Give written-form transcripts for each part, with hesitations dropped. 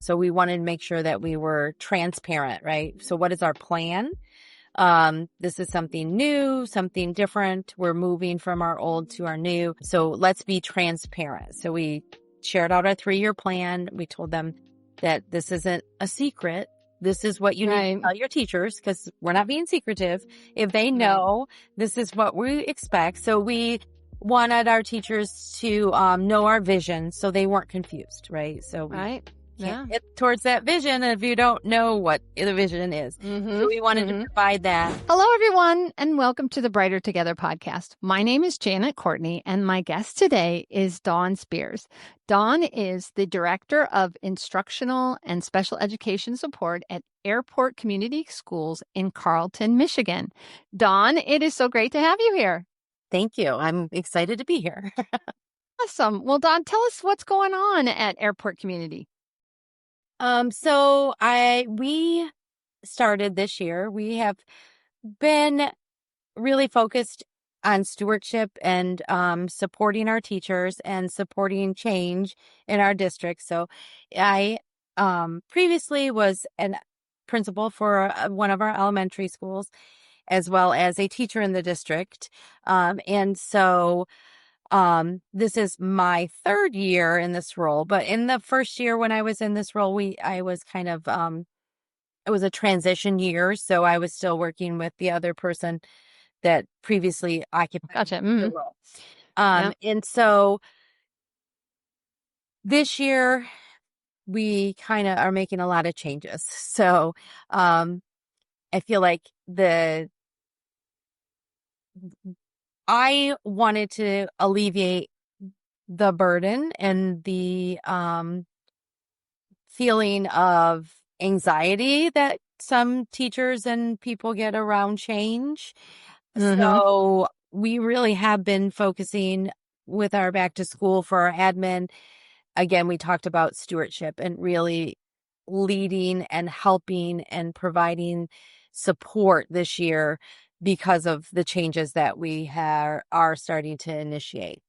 So we wanted to make sure that we were transparent, right? So what is our plan? This is something new, something different. We're moving from our old to our new. So let's be transparent. So we shared out our 3-year plan. We told them that this isn't a secret. This is what you need to tell your teachers, because we're not being secretive. If they know, this is what we expect. So we wanted our teachers to know our vision so they weren't confused, right? So we can't hit towards that vision if you don't know what the vision is. So we wanted to provide that. Hello, everyone, and welcome to the Brighter Together podcast. My name is Janet Courtney, and my guest today is Dawn Spears. Dawn is the Director of Instructional and Special Education Support at Airport Community Schools in Carlton, Michigan. Dawn, it is so great to have you here. Thank you. I'm excited to be here. Awesome. Well, Dawn, tell us what's going on at Airport Community. So we started this year. We have been really focused on stewardship and supporting our teachers and supporting change in our district. So I previously was a principal for one of our elementary schools, as well as a teacher in the district. And so this is my 3rd year in this role, but in the first year when I was in this role, I was kind of, it was a transition year. So I was still working with the other person that previously occupied the role. And so this year we kind of are making a lot of changes. So, I feel like I wanted to alleviate the burden and the feeling of anxiety that some teachers and people get around change. So we really have been focusing with our back to school for our admin. Again, we talked about stewardship and really leading and helping and providing support this year because of the changes that we are starting to initiate.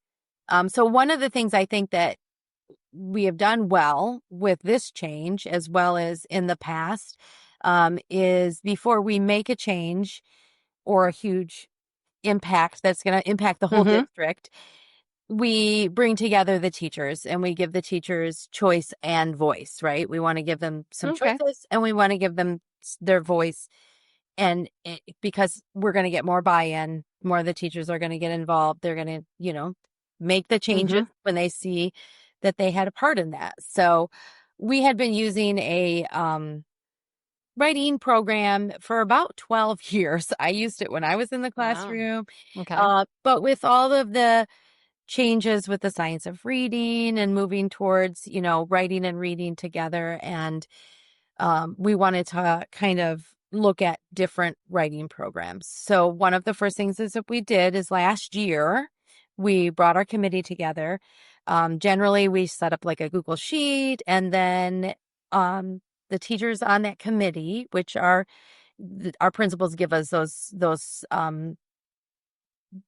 So one of the things I think that we have done well with this change, as well as in the past, is before we make a change or a huge impact that's going to impact the whole district, we bring together the teachers and we give the teachers choice and voice, right? We want to give them some choices and we want to give them their voice. And because we're going to get more buy-in, more of the teachers are going to get involved. They're going to, make the changes when they see that they had a part in that. So we had been using a writing program for about 12 years. I used it when I was in the classroom. But with all of the changes with the science of reading and moving towards, writing and reading together. And we wanted to kind of look at different writing programs. So one of the first things is that we did is last year, we brought our committee together. Generally, we set up like a Google Sheet, and then the teachers on that committee, which are our principals, give us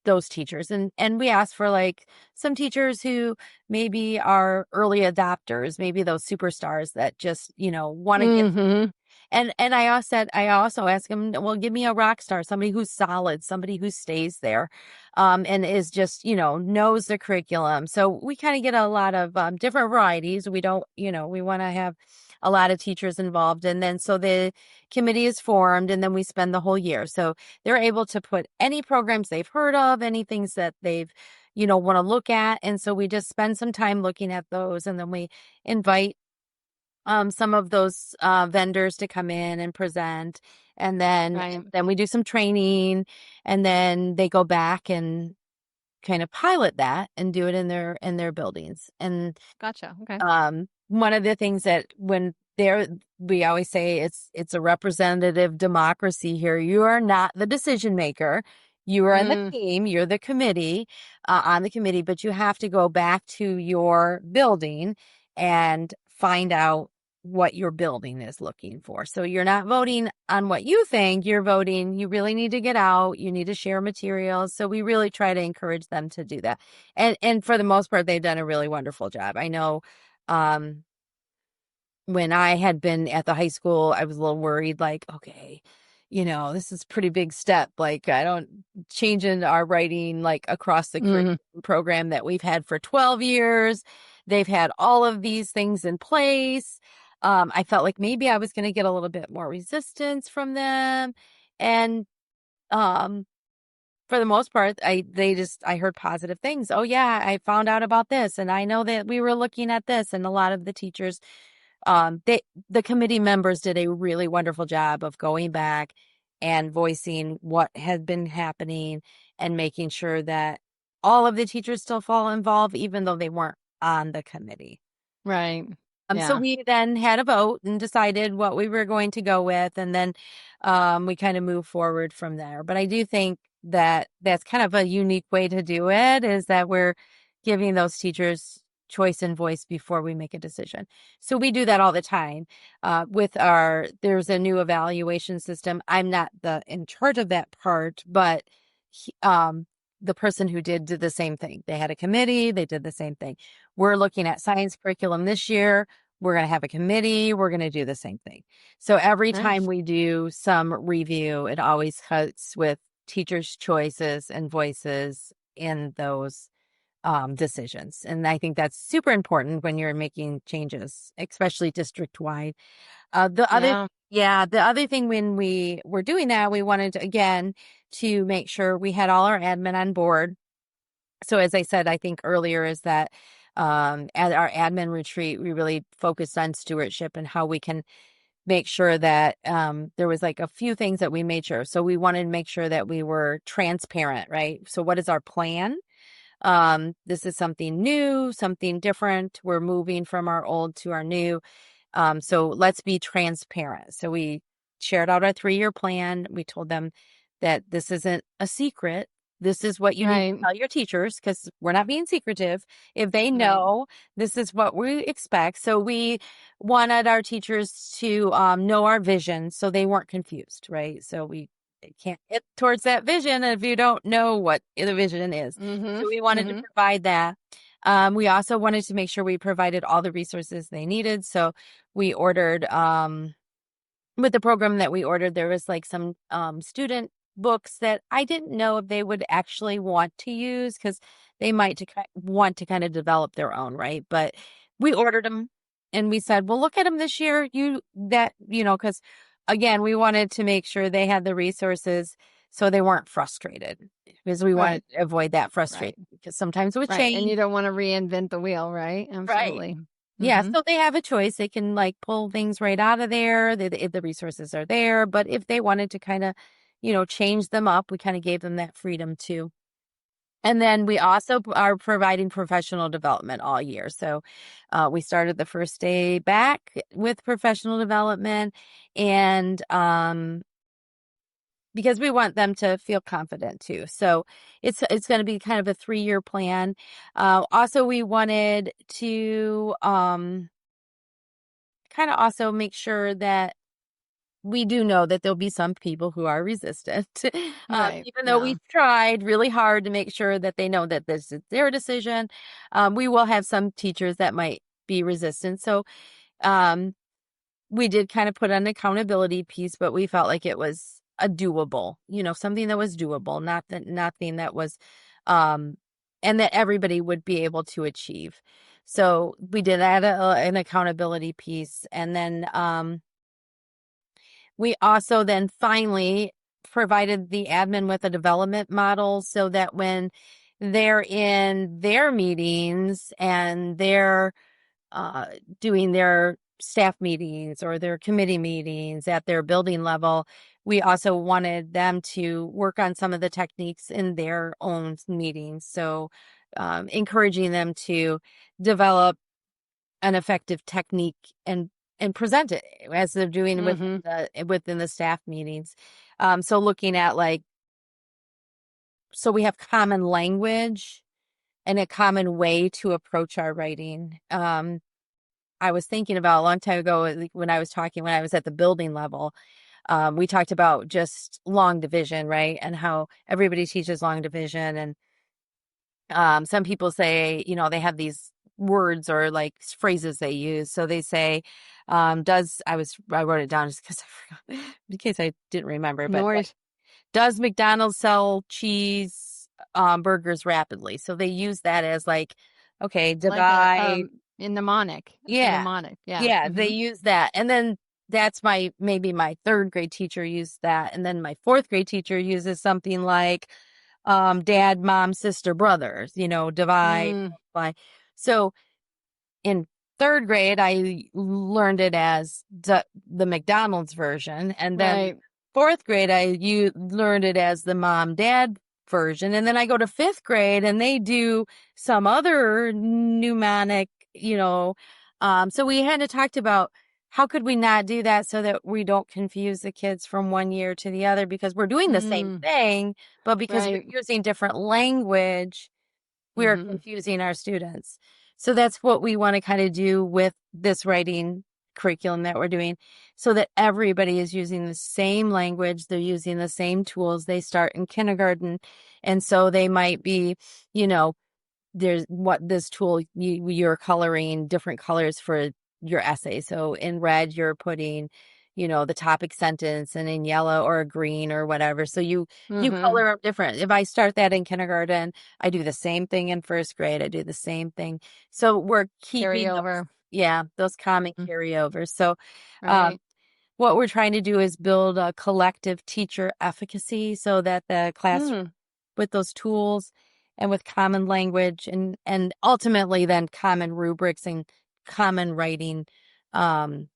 those teachers. And we asked for like some teachers who maybe are early adopters, maybe those superstars that just, want to get. And I also asked them, well, give me a rock star, somebody who's solid, somebody who stays there, and is just, knows the curriculum. So we kind of get a lot of different varieties. We don't, we want to have a lot of teachers involved. And then so the committee is formed and then we spend the whole year. So they're able to put any programs they've heard of, any things that they've, want to look at. And so we just spend some time looking at those. And then we invite some of those vendors to come in and present. And then we do some training, and then they go back and kind of pilot that and do it in their buildings. And Gotcha. Okay. One of the things that we always say it's a representative democracy here. You are not the decision maker. You are in the team. You're the committee, on the committee, but you have to go back to your building and find out what your building is looking for. So you're not voting on what you think, you're voting, you really need to get out, you need to share materials. So we really try to encourage them to do that. And for the most part, they've done a really wonderful job. I know, when I had been at the high school, I was a little worried, like, okay, this is pretty big step. Like, I don't changing our writing like across the curriculum Hmm. program that we've had for 12 years. They've had all of these things in place. I felt like maybe I was going to get a little bit more resistance from them. And um, for the most part, I heard positive things. Oh yeah, I found out about this, and I know that we were looking at this, and a lot of the teachers, the committee members did a really wonderful job of going back and voicing what had been happening and making sure that all of the teachers still fall involved, even though they weren't on the committee. Right. So Yeah. we then had a vote and decided what we were going to go with, and then we kind of moved forward from there. But I do think that that's kind of a unique way to do it, is that we're giving those teachers choice and voice before we make a decision. So we do that all the time. There's a new evaluation system. I'm not in charge of that part, but he, the person who did the same thing. They had a committee, they did the same thing. We're looking at science curriculum this year. We're going to have a committee. We're going to do the same thing. So every time Nice. we do some review, it always cuts with teachers' choices and voices in those decisions. And I think that's super important when you're making changes, especially district wide. Yeah. The other thing when we were doing that, we wanted to, again, to make sure we had all our admin on board. So as I said, I think earlier, is that at our admin retreat, we really focused on stewardship and how we can make sure that there was like a few things that we made sure. So we wanted to make sure that we were transparent, right? So what is our plan? This is something new, something different. We're moving from our old to our new. So let's be transparent. So we shared out our 3-year plan. We told them that this isn't a secret. This is what you need to Right. tell your teachers, because we're not being secretive. If they Right. know, this is what we expect. So we wanted our teachers to know our vision so they weren't confused, right? So we can't get towards that vision if you don't know what the vision is. Mm-hmm. So we wanted to Mm-hmm. provide that. We also wanted to make sure we provided all the resources they needed. So we ordered, with the program that we ordered, there was like some student books that I didn't know if they would actually want to use, because they might want to kind of develop their own, right? But we ordered them and we said, well, look at them this year. Because again, we wanted to make sure they had the resources so they weren't frustrated, because we Right. wanted to avoid that Right. frustration, because sometimes with Right. And change, you don't want to reinvent the wheel, right? right. Absolutely. Yeah, Mm-hmm. so they have a choice. They can like pull things right out of there. If the resources are there, but if they wanted to kind of, change them up, we kind of gave them that freedom too. And then we also are providing professional development all year. So we started the first day back with professional development, and because we want them to feel confident too. So it's going to be kind of a 3-year plan. Also, we wanted to kind of also make sure that we do know that there'll be some people who are resistant, Right. even though Yeah. we've tried really hard to make sure that they know that this is their decision. We will have some teachers that might be resistant. So um, we did kind of put an accountability piece, but we felt like it was a doable, something that was doable, nothing that was, um, and that everybody would be able to achieve. So we did add an accountability piece, and then we also then finally provided the admin with a development model, so that when they're in their meetings and they're uh, doing their staff meetings or their committee meetings at their building level, we also wanted them to work on some of the techniques in their own meetings. So encouraging them to develop an effective technique and present it as they're doing Mm-hmm. within the staff meetings. So looking at like, so we have common language and a common way to approach our writing. I was thinking about a long time ago, like, when I was at the building level, we talked about just long division, right? And how everybody teaches long division. And some people say, they have these words or like phrases they use. So they say, I wrote it down just because I forgot, in case I didn't remember, No but like, worries. does McDonald's sell cheese burgers rapidly? So they use that as like, okay, Like divide. a mnemonic. A Yeah. mnemonic. Yeah. Yeah, they Mm-hmm. use that. And then that's maybe my third grade teacher used that. And then my fourth grade teacher uses something like dad, mom, sister, brothers, divide, Mm, multiply. So in third grade, I learned it as the McDonald's version. And then right. fourth grade, you learned it as the mom dad version. And then I go to fifth grade and they do some other mnemonic, so we had to talked about how could we not do that so that we don't confuse the kids from one year to the other because we're doing the same Mm, thing, but because we're right. using different language, we are Mm-hmm. confusing our students. So that's what we want to kind of do with this writing curriculum that we're doing so that everybody is using the same language. They're using the same tools. They start in kindergarten. And so they might be, you know, there's what this tool you're coloring different colors for your essay. So in red, you're putting, the topic sentence and in yellow or green or whatever. So you Mm-hmm. color them different. If I start that in kindergarten, I do the same thing in first grade. I do the same thing. So we're Carry keeping over. those common Mm, carryovers. So, um, right. what we're trying to do is build a collective teacher efficacy so that the class Mm, with those tools and with common language and ultimately then common rubrics and common writing um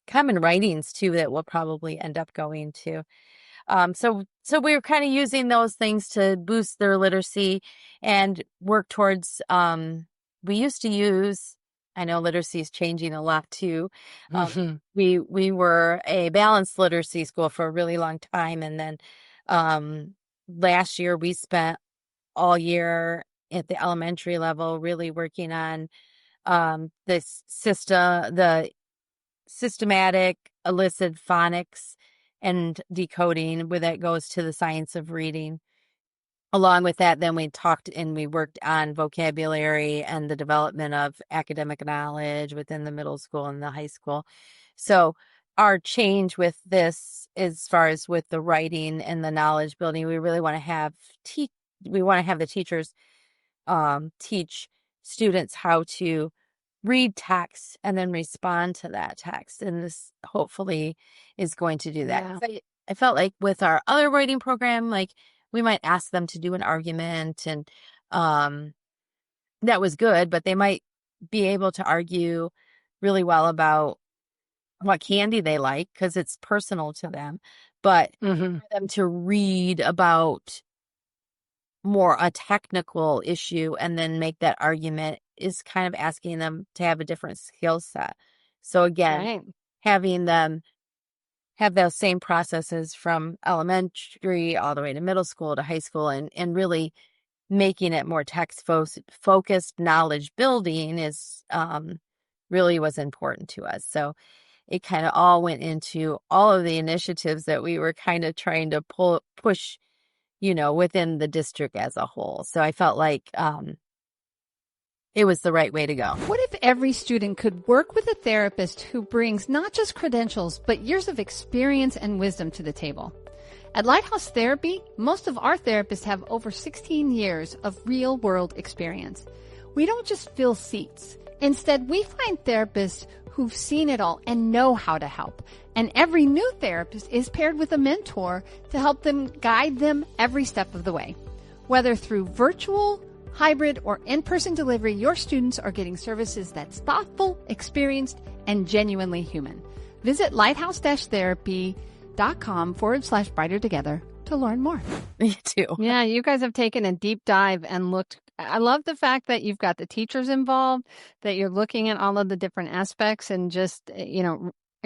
common writings too that we'll probably end up going to. So we were kind of using those things to boost their literacy and work towards we used to use, I know literacy is changing a lot too. Um mm-hmm. we were a balanced literacy school for a really long time, and then um last year we spent all year at the elementary level really working on the systematic illicit phonics and decoding, where that goes to the science of reading. Along with that, then we talked and we worked on vocabulary and the development of academic knowledge within the middle school and the high school. So our change with this, as far as with the writing and the knowledge building, we really want to have the teachers teach students how to read text and then respond to that text. And this hopefully is going to do that. Yeah. 'Cause I felt like with our other writing program, like we might ask them to do an argument and um, that was good, but they might be able to argue really well about what candy they like because it's personal to them. But Mm-hmm. for them to read about more a technical issue and then make that argument is kind of asking them to have a different skill set. So again, Right. having them have those same processes from elementary all the way to middle school to high school and really making it more focused knowledge building is really was important to us. So it kind of all went into all of the initiatives that we were kind of trying to push within the district as a whole. So I felt like it was the right way to go. What if every student could work with a therapist who brings not just credentials, but years of experience and wisdom to the table? At Lighthouse Therapy, most of our therapists have over 16 years of real world experience. We don't just fill seats. Instead, we find therapists who've seen it all and know how to help. And every new therapist is paired with a mentor to help them guide them every step of the way. Whether through virtual, hybrid, or in-person delivery, your students are getting services that's thoughtful, experienced, and genuinely human. Visit lighthouse-therapy.com/brighter together to learn more. Me too. Yeah, you guys have taken a deep dive and looked. I love the fact that you've got the teachers involved, that you're looking at all of the different aspects and just,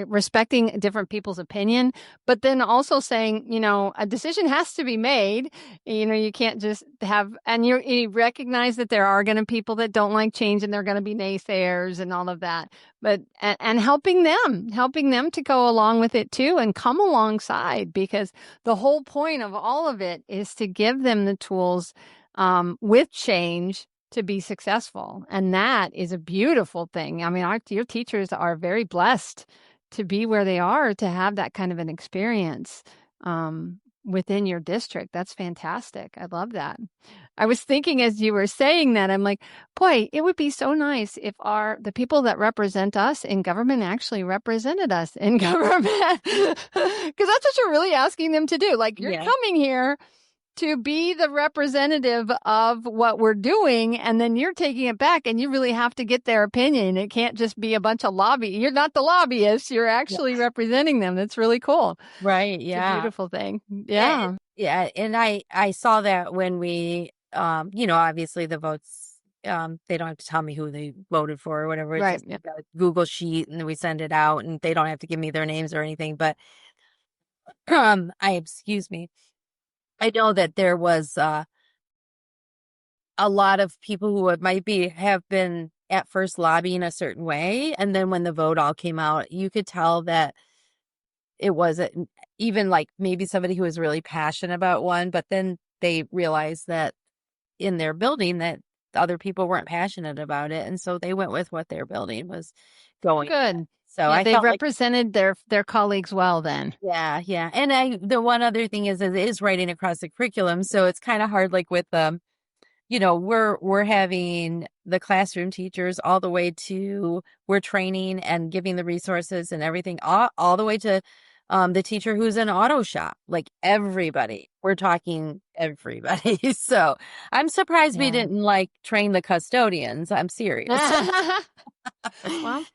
respecting different people's opinion, but then also saying, a decision has to be made. You can't just and you recognize that there are going to be people that don't like change and they're going to be naysayers and all of that, but, and helping them to go along with it too and come alongside, because the whole point of all of it is to give them the tools with change to be successful. And that is a beautiful thing. I mean, your teachers are very blessed to be where they are, to have that kind of an experience within your district. That's fantastic. I love that. I was thinking as you were saying that, I'm like, boy, it would be so nice if the people that represent us in government actually represented us in government. Because that's what you're really asking them to do. Like, you're Yeah. coming here to be the representative of what we're doing, and then you're taking it back, and you really have to get their opinion. It can't just be a bunch of You're not the lobbyists. You're Yeah. actually representing them. That's really cool. Right. It's a Yeah. beautiful thing. Yeah. Yeah. Yeah. And I saw that when we, obviously the votes, they don't have to tell me who they voted for or whatever. It's Right. just Yeah. a Google sheet and we send it out and they don't have to give me their names or anything. But, excuse me. I know that there was, a lot of people who have been at first lobbying a certain way. And then when the vote all came out, you could tell that it wasn't even like maybe somebody who was really passionate about one, but then they realized that in their building that other people weren't passionate about it. And so they went with what their building was going with. Good. So Yeah, I they've felt like, represented their colleagues well then. yeah, yeah. And the one other thing is it is writing across the curriculum. So it's kind of hard, like with we're having the classroom teachers all the way to we're training and giving the resources and everything all the way to the teacher who's in auto shop, like everybody. We're talking everybody. So I'm surprised we Yeah. didn't like train the custodians. I'm serious. Well,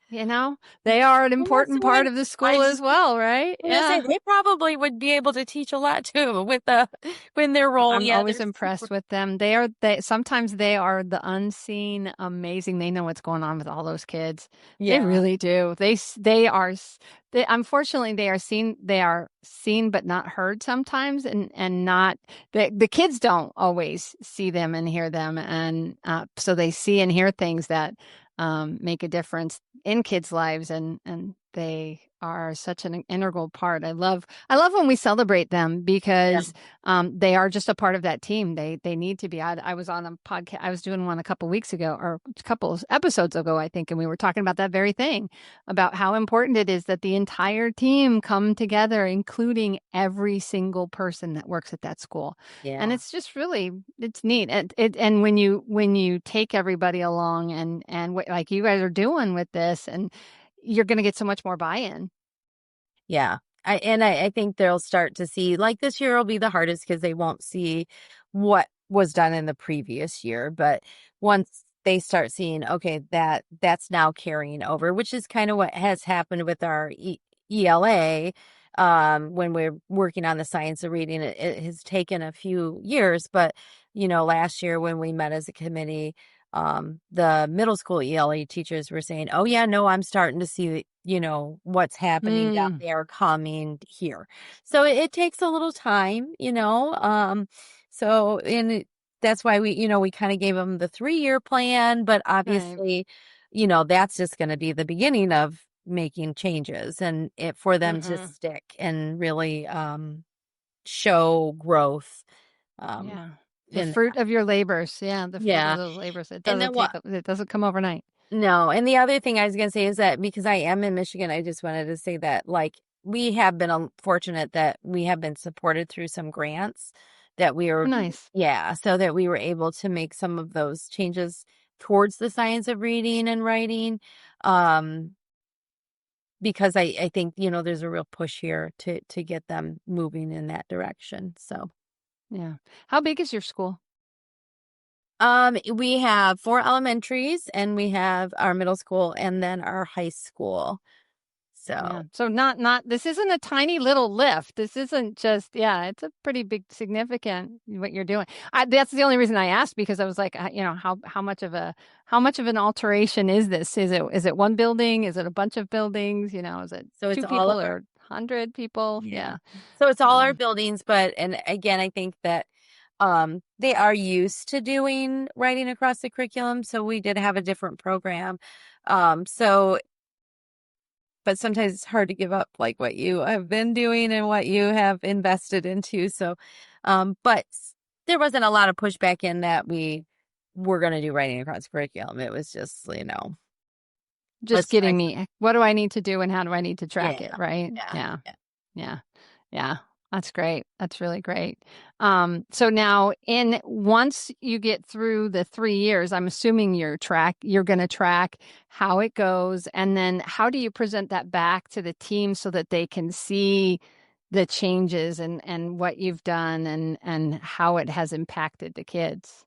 they are an Yes, important part of the I school just as well, right? was gonna say Yeah. they probably would be able to teach a lot too with the when they're rolling. I'm Yeah, always they're super. impressed with them. Sometimes they are the unseen amazing. They know what's going on with all those kids. They Yeah, really do. Unfortunately they are seen but not heard sometimes, and not the kids don't always see them and hear them, and so they see and hear things that make a difference in kids' lives, and they are such an integral part. I love when we celebrate them, yeah, because they are just a part of that team. They need to be. I was on a podcast. I was doing one a couple weeks ago, or a couple of episodes ago, I think, and we were talking about that very thing, about how important it is that the entire team come together, including every single person that works at that school. And yeah. it's just it's neat. And when you take everybody along, and like you guys are doing with this, and you're going to get so much more buy-in. Yeah. I think they'll start to see, like, this year will be the hardest because they won't see what was done in the previous year. But once they start seeing, okay, that's now carrying over, which is kind of what has happened with our ELA. When we're working on the science of reading, it has taken a few years, but last year when we met as a committee, the middle school ELA teachers were saying, oh yeah, no, I'm starting to see, what's happening down Mm, there coming here. So it takes a little time, so that's why we kind of gave them the 3-year plan, but right. obviously, that's just going to be the beginning of making changes and for them to Mm-hmm. stick and really, show growth, um, Yeah. The in fruit of your labors. Yeah, the fruit of yeah. those labors. And then what It doesn't come overnight. No, and the other thing I was gonna say is that because I am in Michigan, I just wanted to say that, like, we have been fortunate that we have been supported through some grants that we Oh, were, nice. yeah, so that we were able to make some of those changes towards the science of reading and writing, um, because I think, there's a real push here to get them moving in that direction. So, Yeah. How big is your school? we have 4 elementaries and we have our middle school and then our high school. Yeah. So So this isn't a tiny little lift. This isn't just, yeah, it's a pretty big, significant what you're doing. That's the only reason I asked, because I was like, how much of an alteration is this? Is it one building? Is it a bunch of buildings? Is it So it's two all of people our, or 100 people? yeah. Yeah. So it's all our Um, buildings, and again, I think that they are used to doing writing across the curriculum, so we did have a different program. So but sometimes it's hard to give up like what you have been doing and what you have invested into. So but there wasn't a lot of pushback in that we we're going to do writing across curriculum. It was just, Just let's try getting some. me, what do I need to do and how do I need to track Yeah, it, right? yeah, Yeah. yeah. Yeah. Yeah. That's great. That's really great. So now once you get through the 3 years, I'm assuming you're going to track how it goes. And then how do you present that back to the team so that they can see the changes and what you've done and how it has impacted the kids?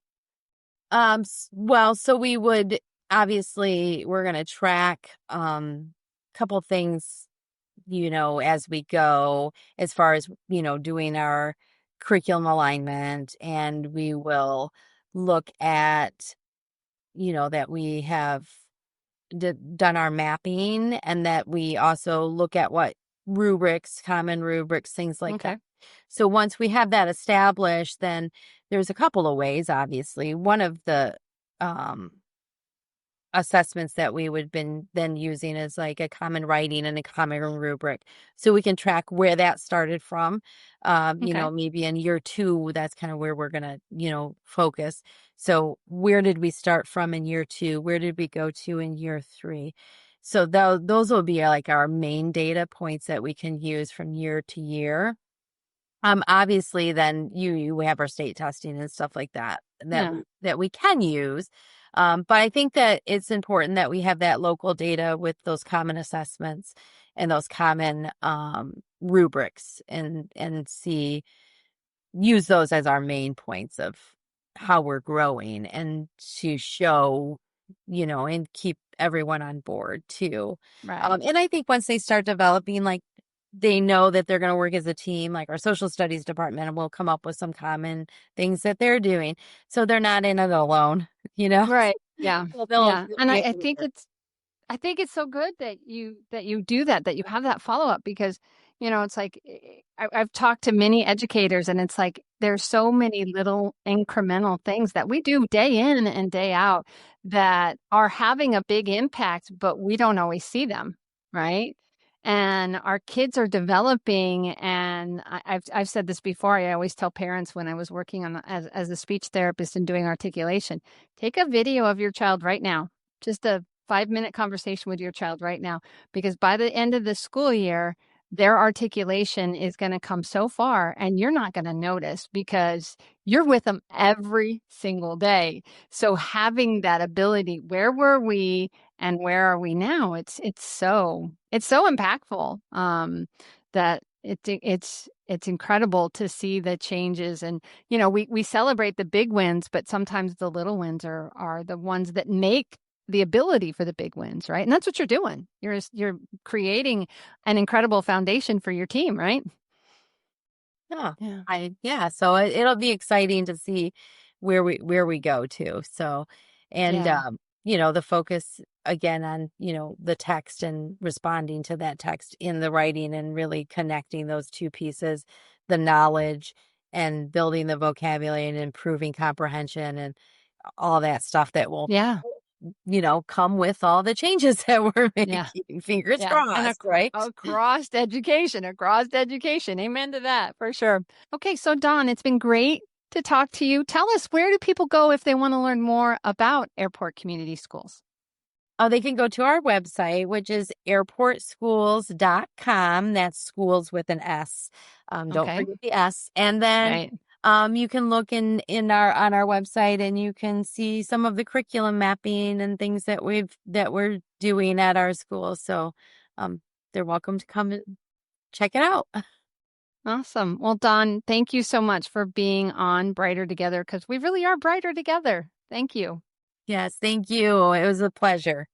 Well, so we would obviously we're going to track couple things, as we go, as far as, doing our curriculum alignment, and we will look at, that we have done our mapping, and that we also look at what rubrics, common rubrics, things like that. Okay. So once we have that established, then there's a couple of ways, obviously. One of the um, assessments that we would been then using is like a common writing and a common rubric. So we can track where that started from. Okay. Maybe in year 2, that's kind of where we're going to, focus. So where did we start from in year 2? Where did we go to in year 3? So those will be like our main data points that we can use from year to year. Obviously then you have our state testing and stuff like that Yeah. that we can use. But I think that it's important that we have that local data with those common assessments and those common rubrics, and use those as our main points of how we're growing, and to show, and keep everyone on board too. Right. And I think once they start developing, like, they know that they're going to work as a team, like our social studies department will come up with some common things that they're doing. So they're not in it alone, you know? Right. Yeah. So Yeah. they'll And be I able to think work. it's so good that you do that you have that follow up because, it's like I've talked to many educators and it's like there's so many little incremental things that we do day in and day out that are having a big impact, but we don't always see them, right? And our kids are developing, and I've said this before. I always tell parents when I was working on as a speech therapist and doing articulation, take a video of your child right now, just a 5-minute conversation with your child right now, because by the end of the school year, their articulation is going to come so far and you're not going to notice because you're with them every single day. So having that ability, where were we and where are we now? It's so impactful that it's incredible to see the changes. And we celebrate the big wins, but sometimes the little wins are the ones that make the ability for the big wins, right? And that's what you're doing. You're creating an incredible foundation for your team, right? Yeah. Yeah. Yeah. So it'll be exciting to see where we go to. So, and, Yeah. the focus again on, the text and responding to that text in the writing, and really connecting those two pieces, the knowledge and building the vocabulary and improving comprehension, and all that stuff that will, Yeah. come with all the changes that we're Yeah. making. Fingers Yeah. And crossed, right? across education. Amen to that for sure. Okay. So Dawn, it's been great to talk to you. Tell us, where do people go if they want to learn more about Airport Community Schools? Oh, they can go to our website, which is airportschools.com. That's schools with an S. Don't Okay. forget the S. And then Right. you can look in our on our website, and you can see some of the curriculum mapping and things that we're doing at our school. So um, they're welcome to come and check it out. Awesome. Well, Dawn, thank you so much for being on Brighter Together because we really are brighter together. Thank you. Yes, thank you. It was a pleasure.